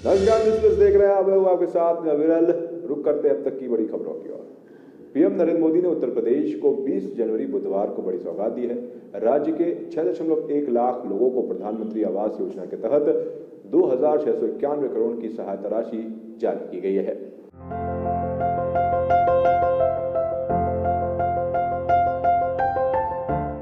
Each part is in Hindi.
नमस्कार न्यूज़ देख रहे हैं आप लोग, आपके साथ में अविरल। रुक करते हैं अब तक की बड़ी खबरों की ओर। पीएम नरेंद्र मोदी ने उत्तर प्रदेश को 20 जनवरी बुधवार को बड़ी सौगात दी है। राज्य के 6.1 लाख लोगों को प्रधानमंत्री आवास योजना के तहत 2,691 करोड़ की सहायता राशि जारी की गई है।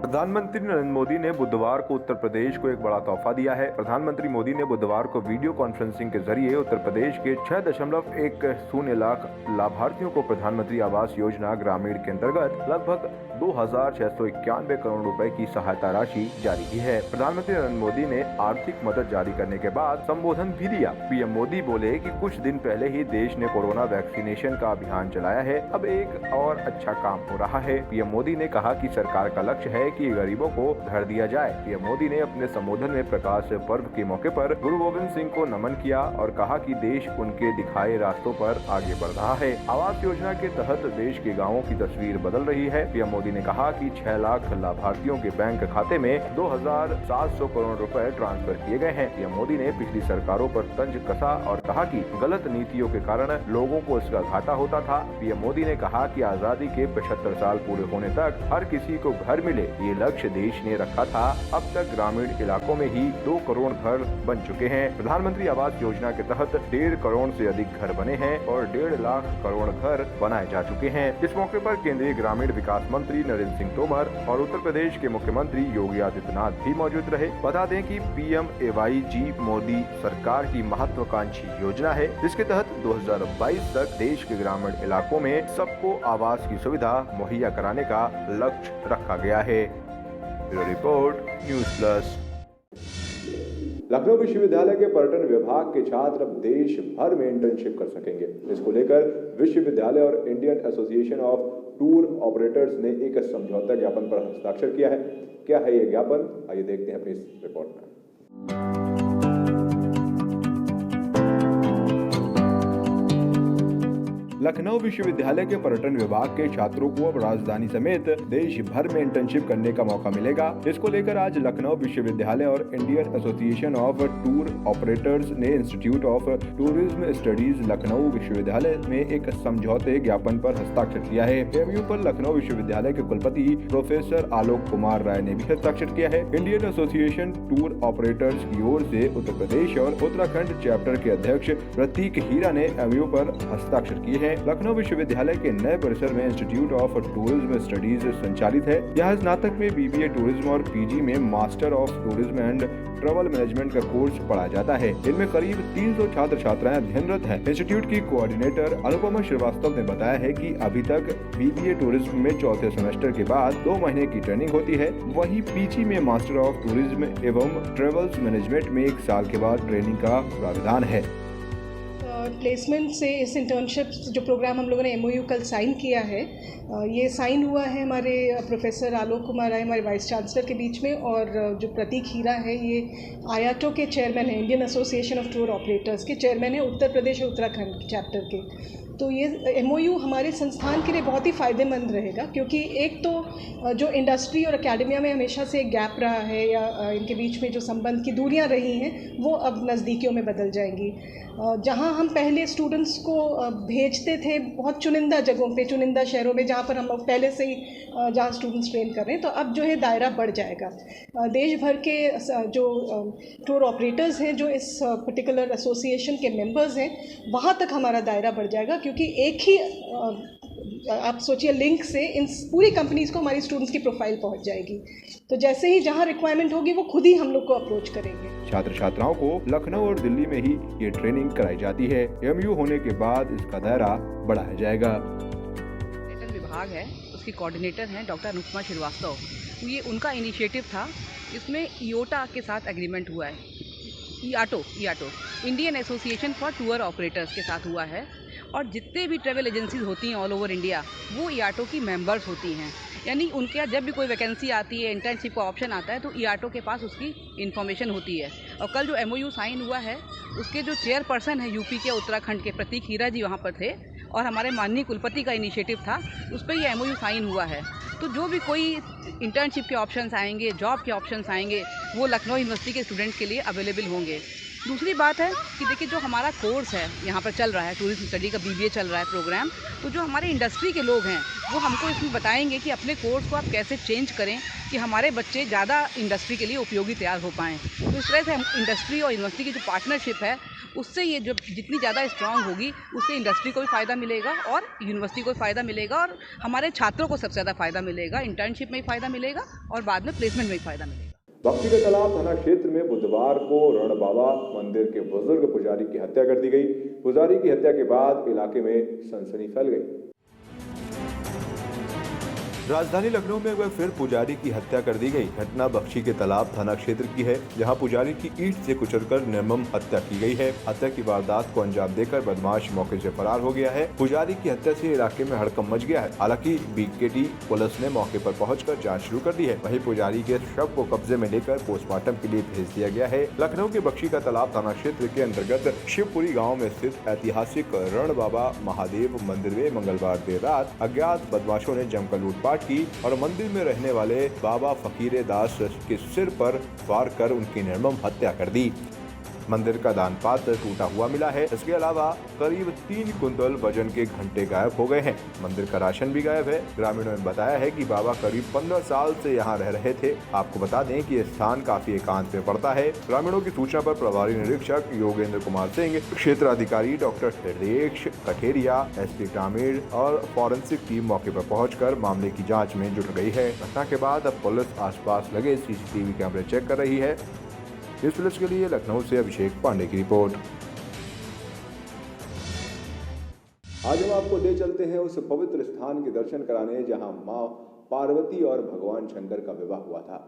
प्रधानमंत्री नरेंद्र मोदी ने बुधवार को उत्तर प्रदेश को एक बड़ा तोहफा दिया है। प्रधानमंत्री मोदी ने बुधवार को वीडियो कॉन्फ्रेंसिंग के जरिए उत्तर प्रदेश के 6.10 लाख लाभार्थियों को प्रधानमंत्री आवास योजना ग्रामीण के अंतर्गत लगभग 2,691 करोड़ रुपए की सहायता राशि जारी की है। प्रधानमंत्री नरेंद्र मोदी ने आर्थिक मदद जारी करने के बाद संबोधन भी दिया। पीएम मोदी बोले कि कुछ दिन पहले ही देश ने कोरोना वैक्सीनेशन का अभियान चलाया है, अब एक और अच्छा काम हो रहा है। पीएम मोदी ने कहा कि सरकार का लक्ष्य है कि गरीबों को घर दिया जाए। पीएम मोदी ने अपने संबोधन में प्रकाश पर्व के मौके पर गुरु गोविंद सिंह को नमन किया और कहा कि देश उनके दिखाए रास्तों पर आगे बढ़ रहा है। आवास योजना के तहत देश के गाँवों की तस्वीर बदल रही है। पीएम मोदी ने कहा कि 6 लाख लाभार्थियों के बैंक खाते में 2,700 करोड़ रुपए ट्रांसफर किए गए हैं। पीएम मोदी ने पिछली सरकारों पर तंज कसा और कहा कि गलत नीतियों के कारण लोगों को इसका घाटा होता था। पीएम मोदी ने कहा कि आजादी के 75 साल पूरे होने तक हर किसी को घर मिले, ये लक्ष्य देश ने रखा था। अब तक ग्रामीण इलाकों में ही 2 करोड़ घर बन चुके हैं। प्रधानमंत्री आवास योजना के तहत 1.5 करोड़ से अधिक घर बने हैं और 1.5 लाख करोड़ घर बनाए जा चुके हैं। इस मौके पर केंद्रीय ग्रामीण विकास मंत्री नरेंद्र सिंह तोमर और उत्तर प्रदेश के मुख्यमंत्री योगी आदित्यनाथ भी मौजूद रहे। बता दें कि PMAY मोदी सरकार की महत्वाकांक्षी योजना है, जिसके तहत 2022 तक देश के ग्रामीण इलाकों में सबको आवास की सुविधा मुहैया कराने का लक्ष्य रखा गया है। Bureau report news plus. Lucknow विश्वविद्यालय के पर्यटन विभाग के छात्र अब देश भर में इंटर्नशिप कर सकेंगे। इसको लेकर विश्वविद्यालय और Indian association of tour operators ने एक समझौता ज्ञापन पर हस्ताक्षर किया है। क्या है ये ज्ञापन, आइए देखते हैं अपनी इस रिपोर्ट में। लखनऊ विश्वविद्यालय के पर्यटन विभाग के छात्रों को अब राजधानी समेत देश भर में इंटर्नशिप करने का मौका मिलेगा। इसको लेकर आज लखनऊ विश्वविद्यालय और Indian association of tour operators ने institute of tourism studies Lucknow विश्वविद्यालय में एक समझौते ज्ञापन पर हस्ताक्षर किया है। एमयू पर लखनऊ विश्वविद्यालय के कुलपति प्रोफेसर आलोक कुमार राय ने भी हस्ताक्षर किया है। इंडियन एसोसिएशन टूर ऑपरेटर्स की ओर से उत्तर प्रदेश और उत्तराखंड चैप्टर के अध्यक्ष प्रतीक हीरा ने एमयू पर हस्ताक्षर किए हैं। लखनऊ विश्वविद्यालय के नए परिसर में इंस्टीट्यूट ऑफ टूरिज्म स्टडीज संचालित है। यहाँ स्नातक में BBA टूरिज्म और PG में master of tourism and travel management का कोर्स पढ़ाया जाता है। इनमें करीब 300 छात्र छात्राएं अध्ययनरत हैं। इंस्टीट्यूट की कोऑर्डिनेटर अनुपमा श्रीवास्तव ने बताया है कि अभी तक BBA टूरिज्म में चौथे सेमेस्टर के बाद 2 महीने की ट्रेनिंग होती है। वहीं PG में मास्टर ऑफ टूरिज्म एवं ट्रैवल्स मैनेजमेंट में 1 साल के बाद ट्रेनिंग का प्रावधान है। प्लेसमेंट से इस इंटर्नशिप जो प्रोग्राम हम लोगों ने MOU कल साइन किया है, ये साइन हुआ है हमारे प्रोफेसर आलोक कुमार राय हमारे वाइस चांसलर के बीच में, और जो प्रतीक हीरा है ये IATO के चेयरमैन है, Indian association of tour operators के चेयरमैन है उत्तर प्रदेश और उत्तराखंड चैप्टर के। तो ये MOU हमारे संस्थान के लिए बहुत ही फ़ायदेमंद रहेगा, क्योंकि एक तो जो इंडस्ट्री और एकेडमिया में हमेशा से गैप रहा है या इनके बीच में जो संबंध की दूरियां रही हैं वो अब नज़दीकियों में बदल जाएंगी। जहां हम पहले स्टूडेंट्स को भेजते थे बहुत चुनिंदा जगहों पे, चुनिंदा शहरों में जहां पर हम लोग पहले से ही जहां स्टूडेंट्स ट्रेन कर रहे हैं, तो अब जो है दायरा बढ़ जाएगा। देश भर के जो टूर ऑपरेटर्स हैं जो इस पर्टिकुलर एसोसिएशन के मेंबर्स हैं, वहां तक हमारा दायरा बढ़ जाएगा, क्योंकि एक ही आप सोचिए लिंक से इन पूरी कंपनीज को हमारी स्टूडेंट्स की प्रोफाइल पहुंच जाएगी। तो जैसे ही जहां रिक्वायरमेंट होगी वो खुद ही हम लोग को अप्रोच करेंगे। छात्र छात्राओं को लखनऊ और दिल्ली में ही ये ट्रेनिंग कराई जाती है। MU होने के बाद इसका दायरा बढ़ाया जाएगा। पर्यटन विभाग है, उसकी कोऑर्डिनेटर हैं डॉक्टर अनुपमा श्रीवास्तव। ये उनका इनिशिएटिव था। इसमें IOTA के साथ एग्रीमेंट हुआ है। IATO Indian association for tour operators के साथ हुआ है, और जितने भी ट्रैवल एजेंसीज होती हैं ऑल ओवर इंडिया वो IATO की मेंबर्स होती हैं। यानी उनके यहाँ जब भी कोई वैकेंसी आती है, इंटर्नशिप का ऑप्शन आता है, तो IATO के पास उसकी इन्फॉर्मेशन होती है। और कल जो MOU साइन हुआ है उसके जो चेयरपर्सन है यूपी के उत्तराखंड के प्रतीक हीरा जी वहाँ पर थे, और हमारे माननीय कुलपति का इनिशिएटिव था, उस पर ये MOU साइन हुआ है। तो जो भी कोई इंटर्नशिप के ऑप्शंस आएंगे, जॉब के ऑप्शंस आएंगे, वो लखनऊ यूनिवर्सिटी के स्टूडेंट्स के लिए अवेलेबल होंगे। दूसरी बात है कि देखिए जो हमारा कोर्स है यहाँ पर चल रहा है, टूरिज्म स्टडी का BBA चल रहा है प्रोग्राम, तो जो हमारे इंडस्ट्री के लोग हैं वो हमको इसमें बताएंगे कि अपने कोर्स को आप कैसे चेंज करें कि हमारे बच्चे ज़्यादा इंडस्ट्री के लिए उपयोगी तैयार हो पाएँ। तो इस तरह से हम इंडस्ट्री और यूनिवर्सिटी की जो पार्टनरशिप है उससे ये जो जितनी ज़्यादा स्ट्रांग होगी उससे इंडस्ट्री को भी फ़ायदा मिलेगा और यूनिवर्सिटी को भी फ़ायदा मिलेगा और हमारे छात्रों को सबसे ज़्यादा फ़ायदा मिलेगा, इंटर्नशिप में भी फ़ायदा मिलेगा और बाद में प्लेसमेंट में भी फ़ायदा मिलेगा। बख्शी के तालाब थाना क्षेत्र में बुधवार को रण बाबा मंदिर के बुजुर्ग पुजारी की हत्या कर दी गई। पुजारी की हत्या के बाद इलाके में सनसनी फैल गई। राजधानी लखनऊ में एक बार फिर पुजारी की हत्या कर दी गई। घटना बख्शी के तालाब थाना क्षेत्र की है, जहां पुजारी की ईंट से कुचलकर निर्मम हत्या की गई है। हत्या की वारदात को अंजाम देकर बदमाश मौके से फरार हो गया है। पुजारी की हत्या से इलाके में हड़कंप मच गया है। हालांकि BKT पुलिस ने मौके पर पहुंचकर जांच शुरू कर दी है। वहीं पुजारी के शव को कब्जे में लेकर पोस्टमार्टम के लिए भेज दिया गया है। लखनऊ के बख्शी का तालाब थाना क्षेत्र के अंतर्गत शिवपुरी गाँव में स्थित ऐतिहासिक रण बाबा महादेव मंदिर में मंगलवार देर रात अज्ञात बदमाशों ने जमकर लूटपाट की और मंदिर में रहने वाले बाबा फकीरे दास के सिर पर वार कर उनकी निर्मम हत्या कर दी। मंदिर का दान पात्र टूटा हुआ मिला है। इसके अलावा करीब 3 कुंतल वजन के घंटे गायब हो गए हैं। मंदिर का राशन भी गायब है। ग्रामीणों ने बताया है कि बाबा करीब 15 साल से यहाँ रह रहे थे। आपको बता दें कि यह स्थान काफी एकांत में पड़ता है। ग्रामीणों की सूचना पर प्रभारी निरीक्षक योगेंद्र कुमार सिंह, क्षेत्र अधिकारी डॉक्टर हृदयेश कठेरिया, SP ग्रामीण और फॉरेंसिक टीम मौके पर पहुंचकर मामले की जाँच में जुट गई है। घटना के बाद अब पुलिस आसपास लगे CCTV कैमरे चेक कर रही है। न्यूज़ प्लस के लिए लखनऊ से अभिषेक पांडे की रिपोर्ट। आज हम आपको ले चलते हैं उस पवित्र स्थान के दर्शन कराने जहां मां पार्वती और भगवान शंकर का विवाह हुआ था।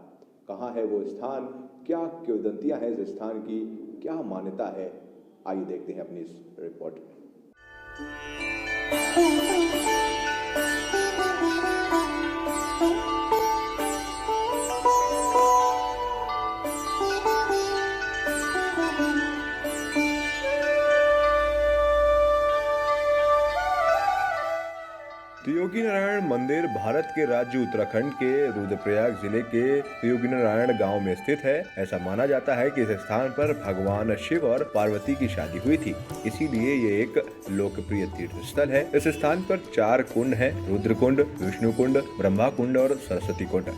कहां है वो स्थान, क्या किंवदंतियां हैं इस स्थान की, क्या मान्यता है, आइए देखते हैं अपनी इस रिपोर्ट में। त्रियोगी नारायण मंदिर भारत के राज्य उत्तराखंड के रुद्रप्रयाग जिले के त्रियोगी नारायण गांव में स्थित है। ऐसा माना जाता है कि इस स्थान पर भगवान शिव और पार्वती की शादी हुई थी, इसीलिए ये एक लोकप्रिय तीर्थ स्थल है। इस स्थान पर 4 कुंड हैं: रुद्र कुंड, विष्णु कुंड, ब्रह्मा कुंड और सरस्वती कुंड।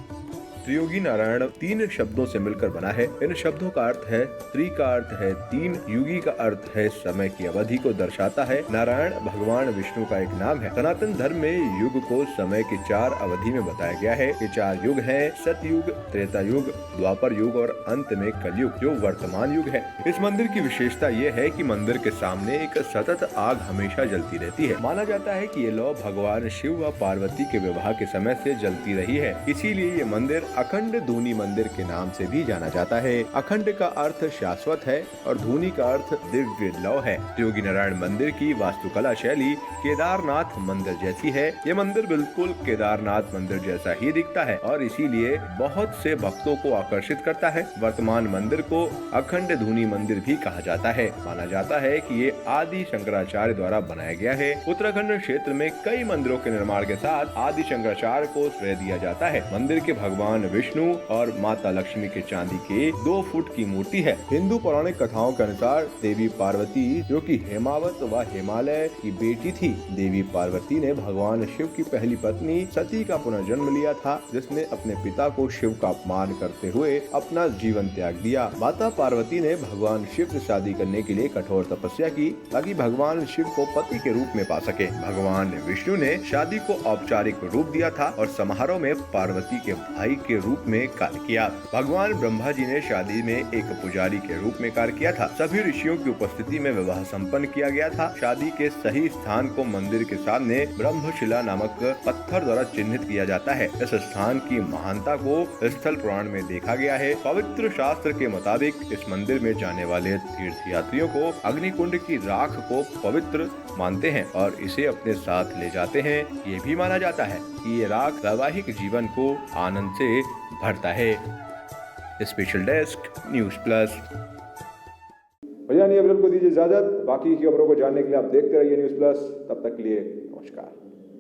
त्रियोगी नारायण 3 शब्दों से मिलकर बना है। इन शब्दों का अर्थ है त्रि का अर्थ है 3, युगी का अर्थ है समय की अवधि को दर्शाता है। नारायण भगवान विष्णु का एक नाम है। सनातन धर्म में युग को समय की 4 अवधि में बताया गया है। ये 4 युग हैं: सतयुग, त्रेता युग, द्वापर युग और अंत में कलयुग जो वर्तमान युग है। इस मंदिर की विशेषता ये है कि मंदिर के सामने एक सतत आग हमेशा जलती रहती है। माना जाता है कि ये लौ भगवान शिव व पार्वती के विवाह के समय से जलती रही है, इसीलिए ये मंदिर अखंड धूनी मंदिर के नाम से भी जाना जाता है। अखंड का अर्थ शाश्वत है और धूनी का अर्थ दिव्य लौ है। त्रियोगी नारायण मंदिर की वास्तुकला शैली केदारनाथ मंदिर जैसी है। ये मंदिर बिल्कुल केदारनाथ मंदिर जैसा ही दिखता है और इसीलिए बहुत से भक्तों को आकर्षित करता है। वर्तमान मंदिर को अखंड धूनी मंदिर भी कहा जाता है। माना जाता है कि ये आदि शंकराचार्य द्वारा बनाया गया है। उत्तराखंड क्षेत्र में कई मंदिरों के निर्माण के साथ आदि शंकराचार्य को श्रेय दिया जाता है। मंदिर के भगवान विष्णु और माता लक्ष्मी के चांदी के 2 फुट की मूर्ति है। हिंदू पौराणिक कथाओं के अनुसार देवी पार्वती, जो कि हेमावत व हिमालय की बेटी थी, देवी पार्वती ने भगवान शिव की पहली पत्नी सती का पुनर्जन्म लिया था, जिसने अपने पिता को शिव का अपमान करते हुए अपना जीवन त्याग दिया। माता पार्वती ने भगवान शिव से शादी करने के लिए कठोर तपस्या की ताकि भगवान शिव को पति के रूप में पा सके। भगवान विष्णु ने शादी को औपचारिक रूप दिया था और समारोह में पार्वती के भाई के रूप में कार्य किया। भगवान ब्रह्मा जी ने शादी में एक पुजारी के रूप में कार्य किया था। सभी ऋषियों की उपस्थिति में विवाह संपन्न किया गया था। शादी के सही स्थान को मंदिर के सामने ब्रह्मशिला नामक पत्थर द्वारा चिन्हित किया जाता है। इस स्थान की महानता को स्थल पुराण में देखा गया है। पवित्र शास्त्र के मुताबिक इस मंदिर में जाने वाले तीर्थ यात्रियों को अग्निकुंड की राख को पवित्र मानते हैं और इसे अपने साथ ले जाते हैं। ये भी माना जाता है कि ये राख वैवाहिक जीवन को आनंद से भरता है। Special desk news plus. भैया नहीं, अब को दीजिए इजाजत। बाकी की खबरों को जानने के लिए आप देखते रहिए न्यूज़ प्लस। तब तक के लिए नमस्कार।